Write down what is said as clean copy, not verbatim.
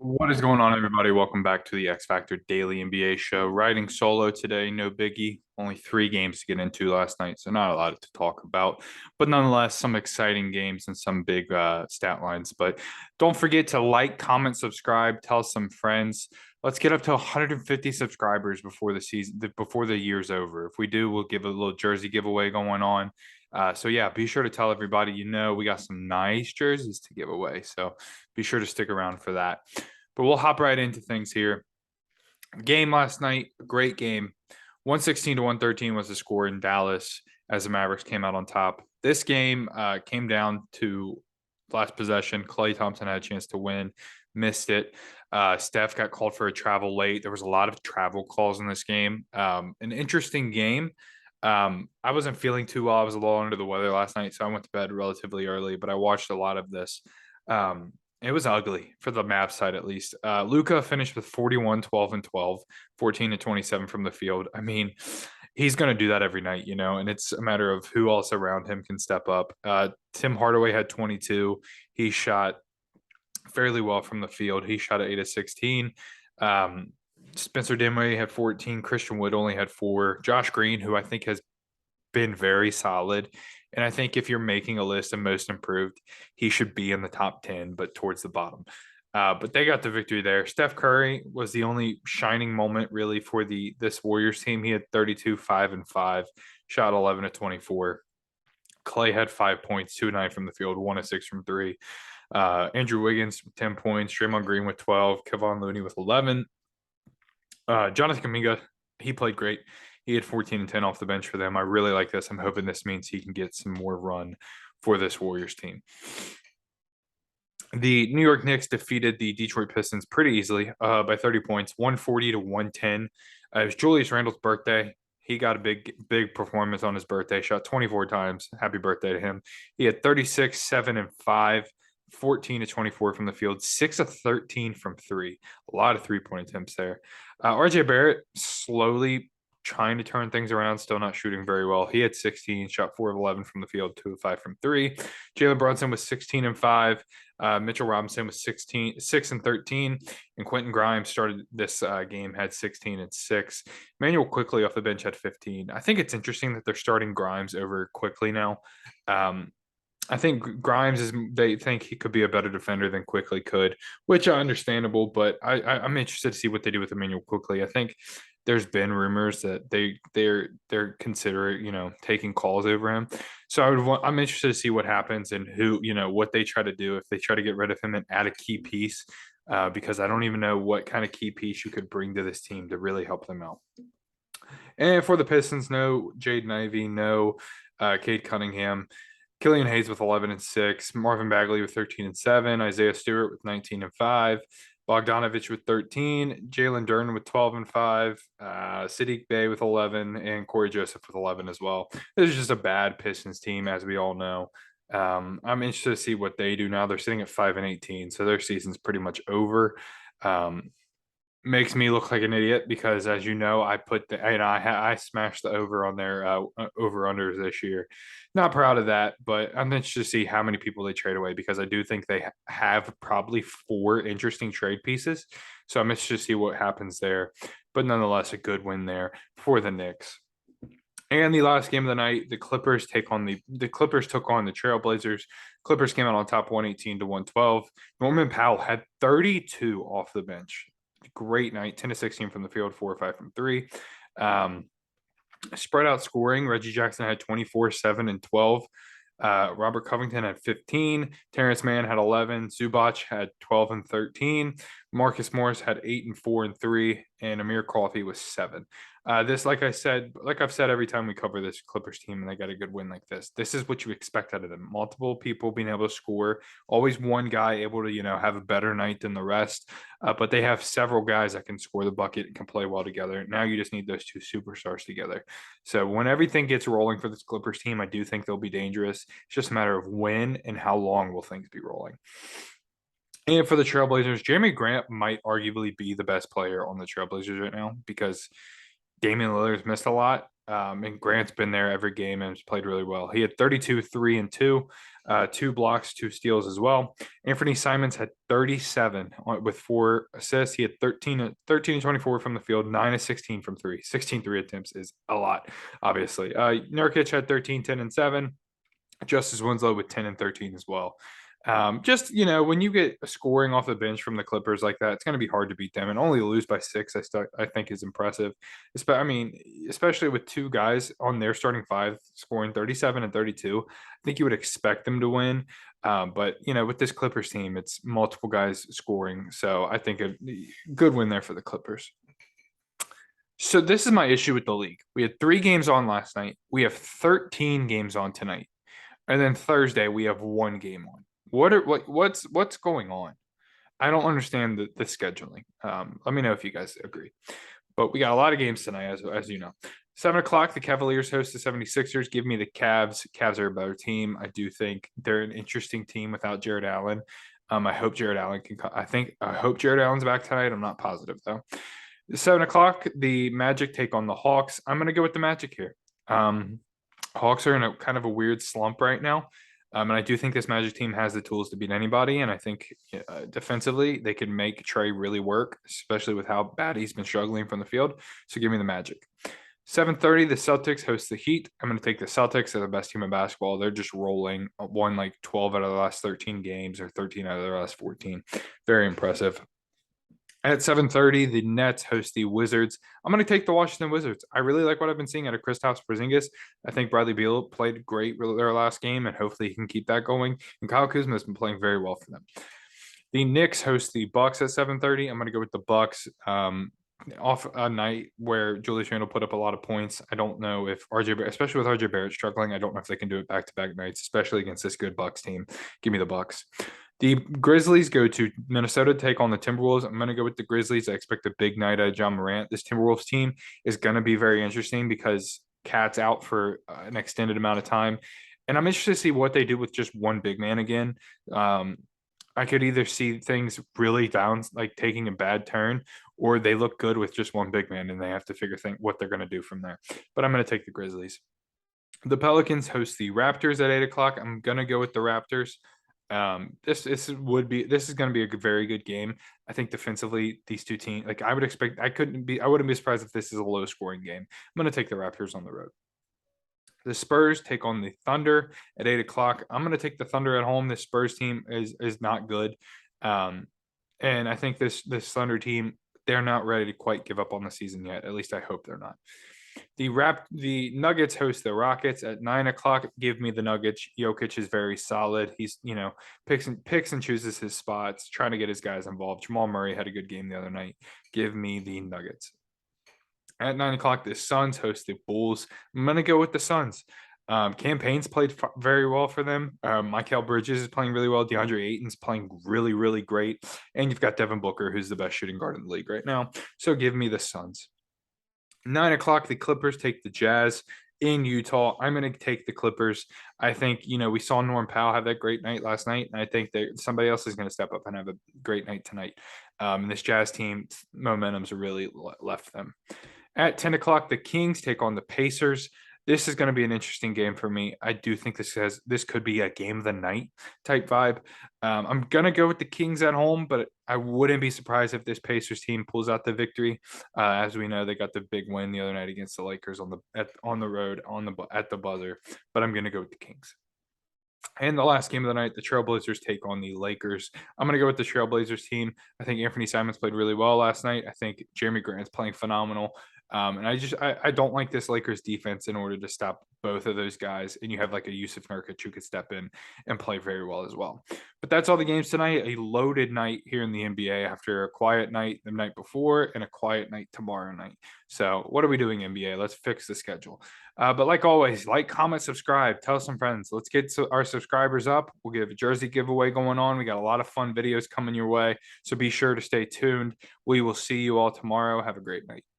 What is going on, everybody? Welcome back to the X Factor Daily NBA show. Riding solo today, no biggie. Only three games to get into last night, so not a lot to talk about. But nonetheless, some exciting games and some big stat lines. But don't forget to like, comment, subscribe, tell some friends. Let's get up to 150 subscribers before the season, before the year's over. If we do, we'll give a little jersey giveaway going on. So yeah, be sure to tell everybody we got some nice jerseys to give away. So be sure to stick around for that. But we'll hop right into things here. Game last night, a great game. 116 to 113 was the score in Dallas as the Mavericks came out on top. This game came down to last possession. Klay Thompson had a chance to win, missed it. Steph got called for a travel late. There was a lot of travel calls in this game. An interesting game. I wasn't feeling too well. I was a little under the weather last night, so I went to bed relatively early, but I watched a lot of this. It was ugly for the Mavs side, at least. Luka finished with 41, 12, and 12, 14 to 27 from the field. I mean, he's going to do that every night, and it's a matter of who else around him can step up. Tim Hardaway had 22. He shot fairly well from the field. He shot at 8 of 16. Spencer Dinwiddie had 14. Christian Wood only had 4. Josh Green, who I think has been very solid. And I think if you're making a list of most improved, he should be in the top 10, but towards the bottom. But they got the victory there. Steph Curry was the only shining moment really for this Warriors team. He had 32, 5 and 5, shot 11 to 24. Klay had 5 points, 2 of 9 from the field, 1 of 6 from 3. Andrew Wiggins, 10 points. Draymond Green with 12. Kevon Looney with 11. Jonathan Kuminga, he played great. He had 14 and 10 off the bench for them. I really like this. I'm hoping this means he can get some more run for this Warriors team. The New York Knicks defeated the Detroit Pistons pretty easily by 30 points, 140 to 110. It was Julius Randle's birthday. He got a big performance on his birthday, shot 24 times. Happy birthday to him. He had 36, 7, and 5, 14 to 24 from the field, 6 of 13 from three. A lot of three-point attempts there. RJ Barrett slowly trying to turn things around, still not shooting very well. He had 16, shot 4 of 11 from the field, 2 of 5 from three. Jalen Brunson was 16 and 5. Mitchell Robinson was 6 and 13, and Quentin Grimes started this game, had 16 and 6. Emmanuel Quickley off the bench had 15. I think it's interesting that they're starting Grimes over Quickley now. I think they think he could be a better defender than Quickley could, which are understandable, but I'm interested to see what they do with Emmanuel Quickley. I think there's been rumors that they're considering, taking calls over him. So I'm interested to see what happens and what they try to do if they try to get rid of him and add a key piece, because I don't even know what kind of key piece you could bring to this team to really help them out. And for the Pistons, no Jaden Ivey, no Cade Cunningham. Killian Hayes with 11 and 6, Marvin Bagley with 13 and 7, Isaiah Stewart with 19 and 5, Bogdanovich with 13, Jalen Duren with 12 and 5, Saddiq Bey with 11, and Corey Joseph with 11 as well. This is just a bad Pistons team, as we all know. I'm interested to see what they do now. They're sitting at 5 and 18, so their season's pretty much over. Makes me look like an idiot because, as you know, I smashed the over on their over unders this year. Not proud of that, but I'm interested to see how many people they trade away because I do think they have probably 4 interesting trade pieces. So I'm interested to see what happens there. But nonetheless, a good win there for the Knicks. And the last game of the night, the Clippers took on the Trailblazers. Clippers came out on top 118 to 112. Norman Powell had 32 off the bench. Great night, 10 to 16 from the field, 4 or 5 from three. Spread out scoring, Reggie Jackson had 24, 7, and 12. Robert Covington had 15. Terrence Mann had 11. Zubac had 12 and 13. Marcus Morris had 8 and 4 and 3. And Amir Coffey was 7. Like I've said every time we cover this Clippers team and they got a good win like this is what you expect out of them. Multiple people being able to score, always one guy able to, have a better night than the rest. But they have several guys that can score the bucket and can play well together. Now you just need those 2 superstars together. So when everything gets rolling for this Clippers team, I do think they'll be dangerous. It's just a matter of when and how long will things be rolling. And for the Trailblazers, Jeremy Grant might arguably be the best player on the Trailblazers right now because Damian Lillard's missed a lot. And Grant's been there every game and has played really well. He had 32, 3 and 2, 2 blocks, 2 steals as well. Anthony Simons had 37 with 4 assists. He had 13 and 24 from the field, 9 of 16 from three. 16 three attempts is a lot, obviously. Nurkic had 13, 10 and 7. Justice Winslow with 10 and 13 as well. Just, when you get scoring off the bench from the Clippers like that, it's going to be hard to beat them, and only lose by 6. I think is impressive. Especially with 2 guys on their starting 5 scoring 37 and 32. I think you would expect them to win. But with this Clippers team, it's multiple guys scoring. So I think a good win there for the Clippers. So this is my issue with the league. We had 3 games on last night. We have 13 games on tonight. And then Thursday we have 1 game on. What's going on? I don't understand the scheduling. Let me know if you guys agree. But we got a lot of games tonight, as you know. 7 o'clock, the Cavaliers host the 76ers. Give me the Cavs. Cavs are a better team. I do think they're an interesting team without Jared Allen. I hope Jared Allen can. I hope Jared Allen's back tonight. I'm not positive though. 7 o'clock, the Magic take on the Hawks. I'm going to go with the Magic here. Hawks are in a kind of a weird slump right now. And I do think this Magic team has the tools to beat anybody. And I think defensively, they can make Trey really work, especially with how bad he's been struggling from the field. So give me the Magic. 7:30, the Celtics host the Heat. I'm going to take the Celtics. They're the best team in basketball. They're just rolling. Won like 12 out of the last 13 games or 13 out of the last 14. Very impressive. At 7:30, the Nets host the Wizards. I'm going to take the Washington Wizards. I really like what I've been seeing out of Kristaps Porzingis. I think Bradley Beal played great their last game, and hopefully he can keep that going. And Kyle Kuzma has been playing very well for them. The Knicks host the Bucks at 7:30. I'm going to go with the Bucks. Off a night where Julius Randle put up a lot of points. I don't know if especially with RJ Barrett struggling, I don't know if they can do it back-to-back nights, especially against this good Bucks team. Give me the Bucks. The Grizzlies go to Minnesota to take on the Timberwolves. I'm going to go with the Grizzlies. I expect a big night out of John Morant. This Timberwolves team is going to be very interesting because Cat's out for an extended amount of time. And I'm interested to see what they do with just one big man again. I could either see things really down, like taking a bad turn, or they look good with just one big man and they have to figure what they're going to do from there. But I'm going to take the Grizzlies. The Pelicans host the Raptors at 8 o'clock. I'm going to go with the Raptors. This is going to be a very good game. I think defensively, these two teams, like I wouldn't be surprised if this is a low scoring game. I'm going to take the Raptors on the road. The Spurs take on the Thunder at 8 o'clock. I'm going to take the Thunder at home. The Spurs team is not good. And I think this Thunder team, they're not ready to quite give up on the season yet. At least I hope they're not. The Nuggets host the Rockets at 9 o'clock. Give me the Nuggets. Jokic is very solid. He's, picks and chooses his spots, trying to get his guys involved. Jamal Murray had a good game the other night. Give me the Nuggets. At 9 o'clock, the Suns host the Bulls. I'm going to go with the Suns. Cam Payne's played very well for them. Mikal Bridges is playing really well. DeAndre Ayton's playing really, really great. And you've got Devin Booker, who's the best shooting guard in the league right now. So give me the Suns. 9 o'clock, the Clippers take the Jazz in Utah. I'm going to take the Clippers. I think, we saw Norm Powell have that great night last night, and I think that somebody else is going to step up and have a great night tonight. And this Jazz team, momentum's really left them. At 10 o'clock, the Kings take on the Pacers. This is going to be an interesting game for me. I do think this could be a game of the night type vibe. I'm going to go with the Kings at home, but I wouldn't be surprised if this Pacers team pulls out the victory. As we know, they got the big win the other night against the Lakers on the road at the buzzer. But I'm going to go with the Kings. And the last game of the night, the Trailblazers take on the Lakers. I'm going to go with the Trailblazers team. I think Anthony Simons played really well last night. I think Jeremy Grant's playing phenomenal. And I don't like this Lakers defense in order to stop both of those guys. And you have like a Yusuf Nurkic who could step in and play very well as well. But that's all the games tonight. A loaded night here in the NBA after a quiet night the night before and a quiet night tomorrow night. So what are we doing, NBA? Let's fix the schedule. But like always, like, comment, subscribe, tell some friends. Let's get our subscribers up. We'll give a jersey giveaway going on. We got a lot of fun videos coming your way. So be sure to stay tuned. We will see you all tomorrow. Have a great night.